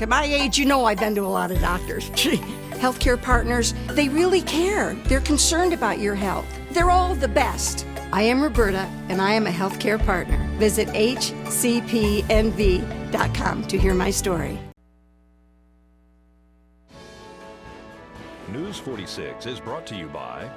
Look, at my age, you know I've been to a lot of doctors. Healthcare partners, they really care. They're concerned about your health. They're all the best. I am Roberta, and I am a healthcare partner. Visit hcpnv.com to hear my story. News 46 is brought to you by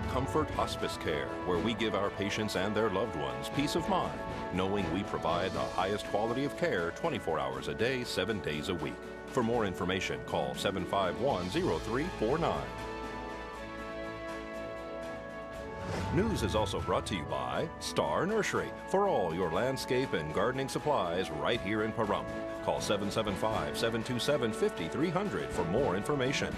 Comfort Hospice Care, where we give our patients and their loved ones peace of mind, knowing we provide the highest quality of care 24 hours a day, 7 days a week. For more information, call 751-0349. News is also brought to you by Star Nursery, for all your landscape and gardening supplies right here in Pahrump. Call 775-727-5300 for more information.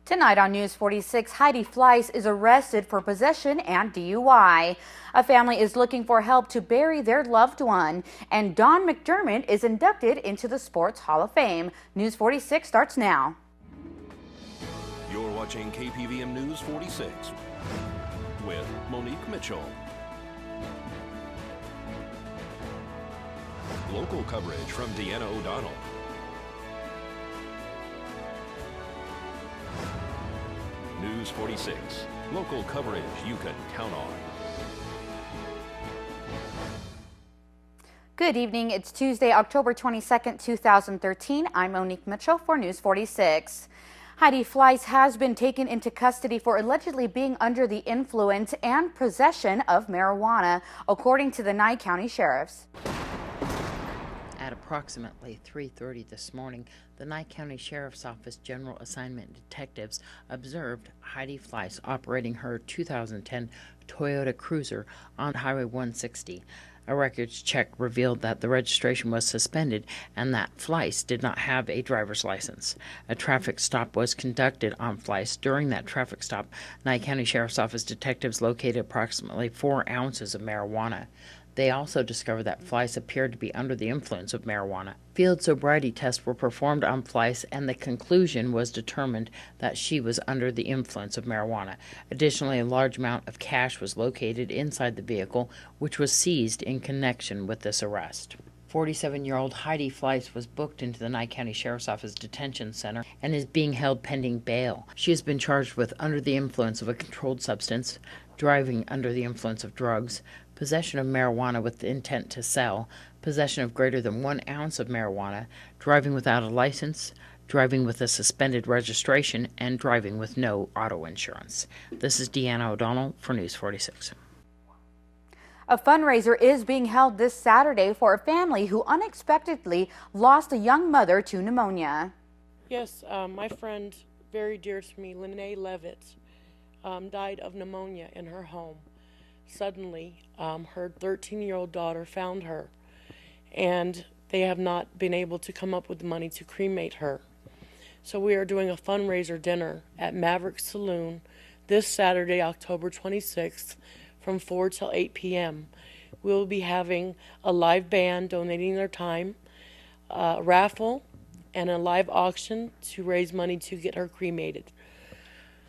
Tonight on News 46, Heidi Fleiss is arrested for possession and DUI. A family is looking for help to bury their loved one, and Don McDermott is inducted into the Sports Hall of Fame. News 46 starts now. You're watching KPVM News 46 with Monique Mitchell. Local coverage from Deanna O'Donnell. News 46, local coverage you can count on. Good evening. It's Tuesday, October 22nd, 2013. I'm Monique Mitchell for News 46. Heidi Fleiss has been taken into custody for allegedly being under the influence and possession of marijuana, according to the Nye County Sheriffs. At approximately 3:30 this morning, the Nye County Sheriff's Office General Assignment Detectives observed Heidi Fleiss operating her 2010 Toyota Cruiser on Highway 160. A records check revealed that the registration was suspended and that Fleiss did not have a driver's license. A traffic stop was conducted on Fleiss. During that traffic stop, Nye County Sheriff's Office detectives located approximately 4 ounces of marijuana. They also discovered that Fleiss appeared to be under the influence of marijuana. Field sobriety tests were performed on Fleiss, and the conclusion was determined that she was under the influence of marijuana. Additionally, a large amount of cash was located inside the vehicle, which was seized in connection with this arrest. 47-year-old Heidi Fleiss was booked into the Nye County Sheriff's Office Detention Center and is being held pending bail. She has been charged with under the influence of a controlled substance, driving under the influence of drugs, possession of marijuana with the intent to sell, possession of greater than 1 ounce of marijuana, driving without a license, driving with a suspended registration, and driving with no auto insurance. This is Deanna O'Donnell for News 46. A fundraiser is being held this Saturday for a family who unexpectedly lost a young mother to pneumonia. Yes, my friend, very dear to me, Lene Levitt, died of pneumonia in her home. Suddenly, her 13-year-old daughter found her, and they have not been able to come up with the money to cremate her. So we are doing a fundraiser dinner at Maverick Saloon this Saturday, October 26th, from 4 till 8 p.m. We'll be having a live band donating their time, a raffle, and a live auction to raise money to get her cremated.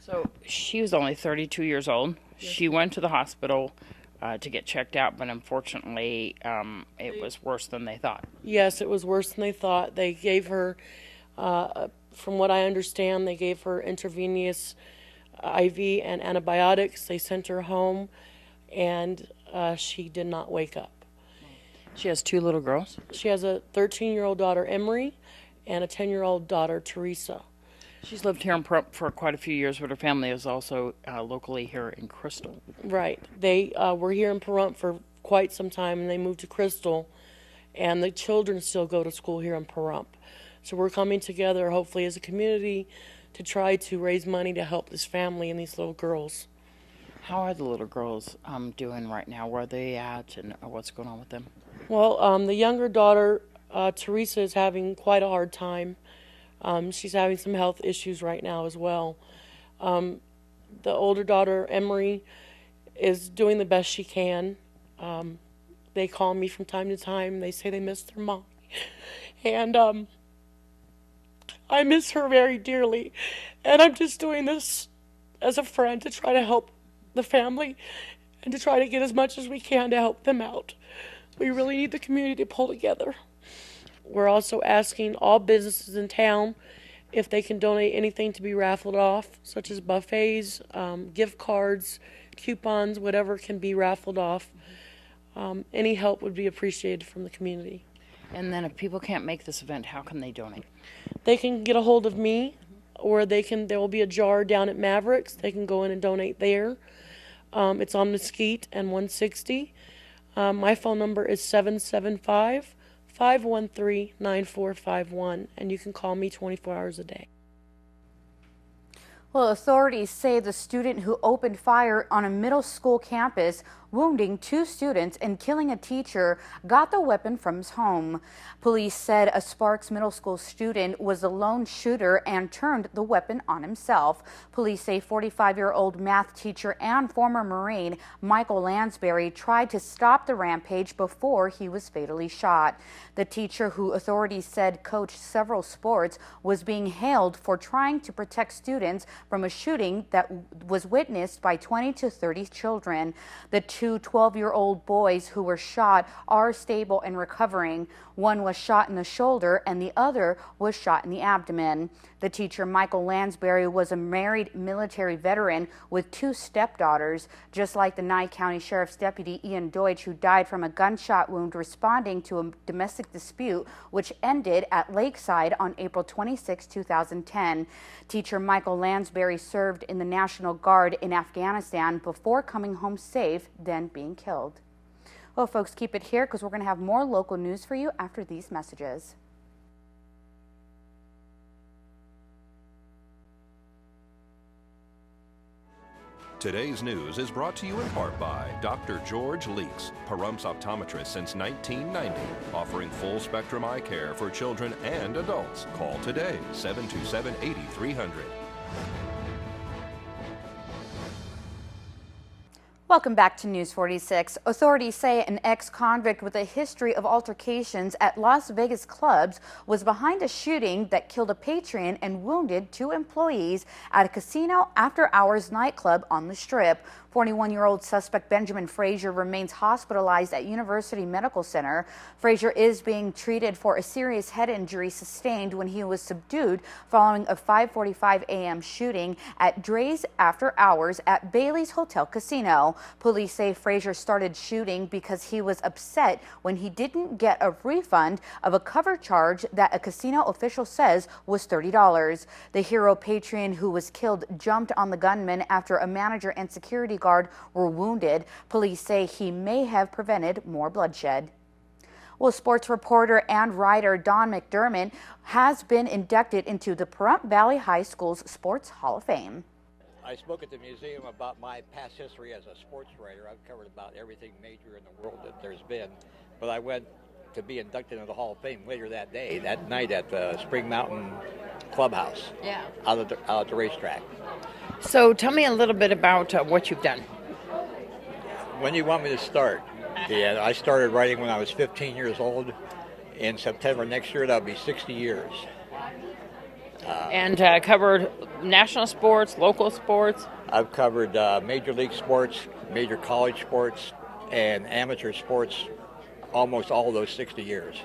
So she was only 32 years old. Yes. She went to the hospital to get checked out, but unfortunately it was worse than they thought. Yes, it was worse than they thought. They gave her, from what I understand, they gave her intravenous IV and antibiotics. They sent her home, and she did not wake up. She has 2 little girls? She has a 13-year-old daughter, Emery, and a 10-year-old daughter, Teresa. She's lived here in Pahrump for quite a few years, but her family is also locally here in Crystal. Right. They were here in Pahrump for quite some time, and they moved to Crystal, and the children still go to school here in Pahrump. So we're coming together, hopefully, as a community to try to raise money to help this family and these little girls. How are the little girls doing right now? Where are they at, and what's going on with them? Well, the younger daughter, Teresa, is having quite a hard time. She's having some health issues right now as well. The older daughter, Emery, is doing the best she can. They call me from time to time. They say they miss their mom. And I miss her very dearly. And I'm just doing this as a friend to try to help the family and to try to get as much as we can to help them out. We really need the community to pull together. We're also asking all businesses in town if they can donate anything to be raffled off, such as buffets, gift cards, coupons, whatever can be raffled off. Any help would be appreciated from the community. And then if people can't make this event, how can they donate? They can get a hold of me, or there will be a jar down at Mavericks. They can go in and donate there. It's on Mesquite and 160. My phone number is 775-513-9451, and you can call me 24 hours a day. Well, authorities say the student who opened fire on a middle school campus, wounding 2 students and killing a teacher, got the weapon from his home. Police said a Sparks Middle School student was the lone shooter and turned the weapon on himself. Police say 45-year-old math teacher and former Marine Michael Lansbury tried to stop the rampage before he was fatally shot. The teacher, who authorities said coached several sports, was being hailed for trying to protect students from a shooting that was witnessed by 20 to 30 children. The 2 12-year-old boys who were shot are stable and recovering. One was shot in the shoulder and the other was shot in the abdomen. The teacher, Michael Lansbury, was a married military veteran with 2 stepdaughters, just like the Nye County Sheriff's Deputy Ian Deutsch, who died from a gunshot wound responding to a domestic dispute which ended at Lakeside on April 26, 2010. Teacher Michael Lansbury served in the National Guard in Afghanistan before coming home safe, then being killed. Well, folks, keep it here because we're going to have more local news for you after these messages. Today's news is brought to you in part by Dr. George Leeks, Pahrumps optometrist since 1990, offering full-spectrum eye care for children and adults. Call today, 727-8300. Welcome back to News 46. Authorities say an ex-convict with a history of altercations at Las Vegas clubs was behind a shooting that killed a patron and wounded 2 employees at a casino after-hours nightclub on the Strip. 41-year-old suspect Benjamin Frazier remains hospitalized at University Medical Center. Frazier is being treated for a serious head injury sustained when he was subdued following a 5:45 a.m. shooting at Dre's After Hours at Bailey's Hotel Casino. Police say Frazier started shooting because he was upset when he didn't get a refund of a cover charge that a casino official says was $30. The hero patron who was killed jumped on the gunman after a manager and security guard were wounded. Police say he may have prevented more bloodshed. Well, sports reporter and writer Don McDermott has been inducted into the Pahrump Valley High School's Sports Hall of Fame. I spoke at the museum about my past history as a sports writer. I've covered about everything major in the world that there's been. But I went to be inducted into the Hall of Fame later that day, that night at the Spring Mountain Clubhouse, out at the racetrack. So tell me a little bit about what you've done. When do you want me to start? Yeah, I started writing when I was 15 years old. In September next year, that'll be 60 years. And covered national sports, local sports. I've covered major league sports, major college sports, and amateur sports almost all those 60 years.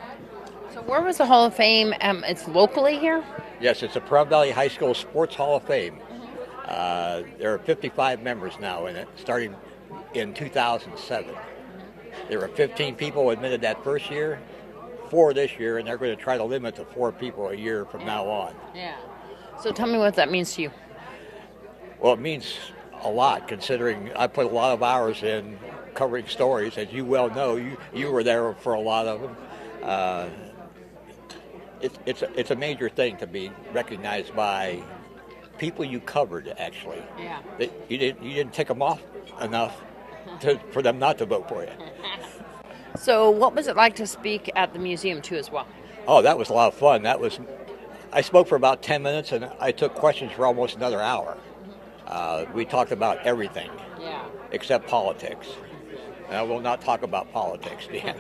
So where was the Hall of Fame? It's locally here? Yes, it's the Pahrump Valley High School Sports Hall of Fame. There are 55 members now in it, starting in 2007. There were 15 people admitted that first year, 4 this year, and they're going to try to limit to 4 people a year from now on. Yeah. So tell me what that means to you. Well, it means a lot, considering I put a lot of hours in covering stories. As you well know, you were there for a lot of them. It's a major thing to be recognized by people you covered, actually. Yeah. You didn't tick them off enough for them not to vote for you. So what was it like to speak at the museum too as well? Oh, that was a lot of fun. I spoke for about 10 minutes and I took questions for almost another hour. We talked about everything except politics. And I will not talk about politics, Dan.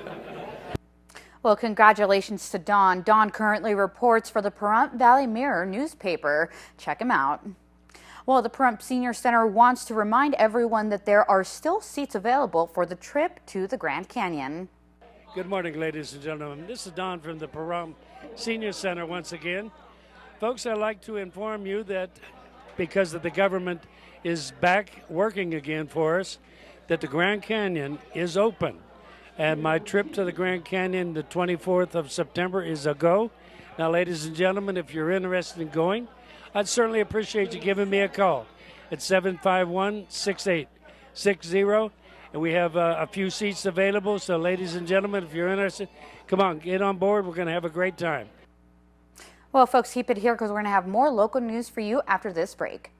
Well, congratulations to Don. Don currently reports for the Pahrump Valley Mirror newspaper. Check him out. Well, the Pahrump Senior Center wants to remind everyone that there are still seats available for the trip to the Grand Canyon. Good morning, ladies and gentlemen. This is Don from the Pahrump Senior Center once again. Folks, I'd like to inform you that because the government is back working again for us, that the Grand Canyon is open. And my trip to the Grand Canyon the 24th of September is a go. Now, ladies and gentlemen, if you're interested in going, I'd certainly appreciate you giving me a call at 751-6860. And we have a few seats available. So, ladies and gentlemen, if you're interested, come on, get on board. We're going to have a great time. Well, folks, keep it here because we're going to have more local news for you after this break.